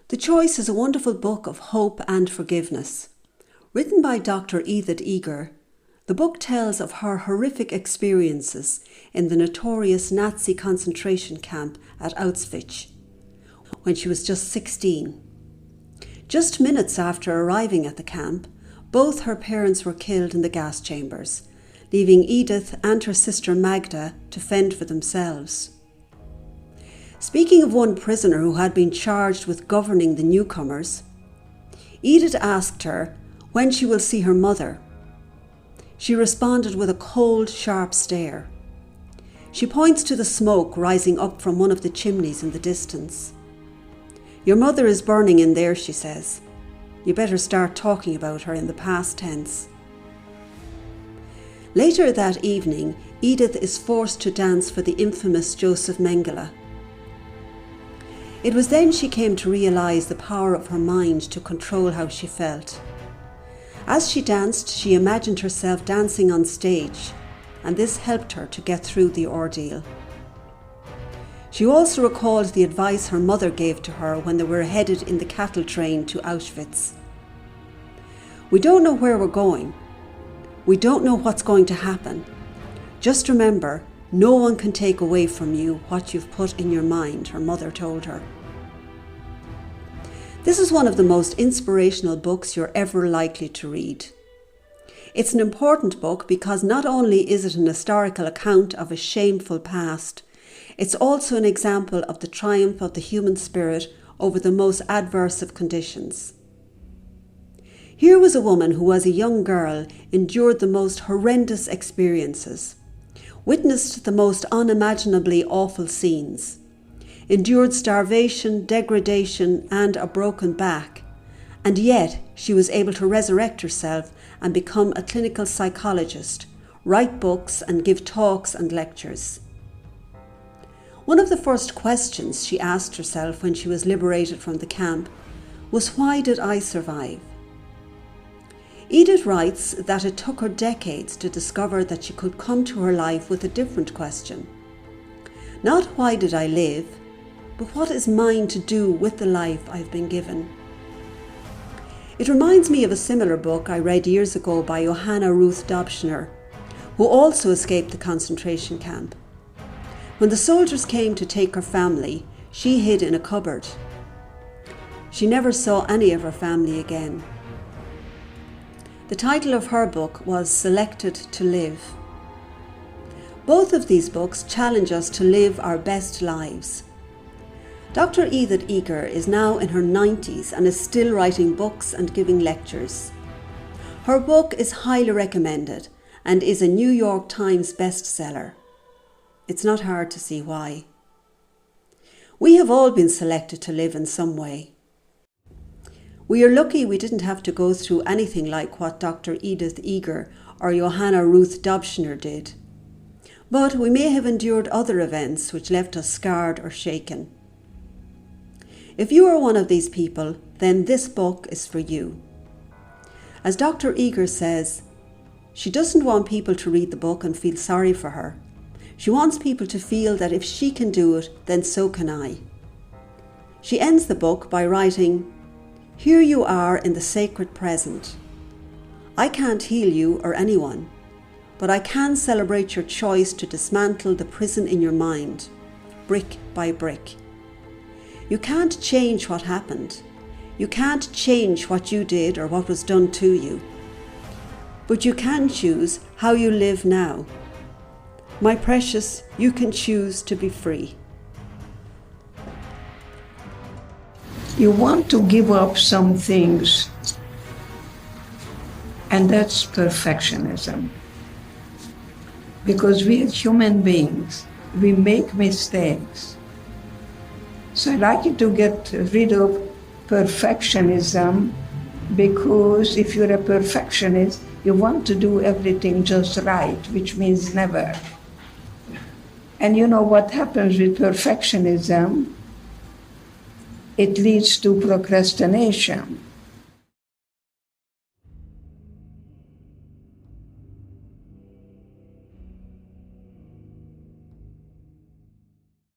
The Choice is a wonderful book of hope and forgiveness. Written by Dr. Edith Eger, the book tells of her horrific experiences in the notorious Nazi concentration camp at Auschwitz when she was just 16. Just minutes after arriving at the camp, both her parents were killed in the gas chambers, leaving Edith and her sister Magda to fend for themselves. Speaking of one prisoner who had been charged with governing the newcomers, Edith asked her when she will see her mother. She responded with a cold, sharp stare. She points to the smoke rising up from one of the chimneys in the distance. "Your mother is burning in there," she says. "You better start talking about her in the past tense." Later that evening, Edith is forced to dance for the infamous Dr Mengele. It was then she came to realise the power of her mind to control how she felt. As she danced, she imagined herself dancing on stage, and this helped her to get through the ordeal. She also recalled the advice her mother gave to her when they were headed in the cattle train to Auschwitz. "We don't know where we're going. We don't know what's going to happen. Just remember, no one can take away from you what you've put in your mind," her mother told her. This is one of the most inspirational books you're ever likely to read. It's an important book because not only is it an historical account of a shameful past, it's also an example of the triumph of the human spirit over the most adverse of conditions. Here was a woman who, as a young girl, endured the most horrendous experiences, witnessed the most unimaginably awful scenes, endured starvation, degradation, and a broken back, and yet she was able to resurrect herself and become a clinical psychologist, write books and give talks and lectures. One of the first questions she asked herself when she was liberated from the camp was, "Why did I survive?" Edith writes that it took her decades to discover that she could come to her life with a different question. Not why did I live, but what is mine to do with the life I've been given? It reminds me of a similar book I read years ago by Johanna Ruth Dobschner, who also escaped the concentration camp. When the soldiers came to take her family, she hid in a cupboard. She never saw any of her family again. The title of her book was Selected to Live. Both of these books challenge us to live our best lives. Dr. Edith Eger is now in her 90s and is still writing books and giving lectures. Her book is highly recommended and is a New York Times bestseller. It's not hard to see why. We have all been selected to live in some way. We are lucky we didn't have to go through anything like what Dr. Edith Eger or Johanna Ruth Dobschner did. But we may have endured other events which left us scarred or shaken. If you are one of these people, then this book is for you. As Dr. Eger says, she doesn't want people to read the book and feel sorry for her. She wants people to feel that if she can do it, then so can I. She ends the book by writing, "Here you are in the sacred present. I can't heal you or anyone, but I can celebrate your choice to dismantle the prison in your mind, brick by brick. You can't change what happened. You can't change what you did or what was done to you. But you can choose how you live now. My precious, you can choose to be free." You want to give up some things, and that's perfectionism. Because we as human beings, we make mistakes. So I'd like you to get rid of perfectionism, because if you're a perfectionist, you want to do everything just right, which means never. And you know what happens with perfectionism? It leads to procrastination.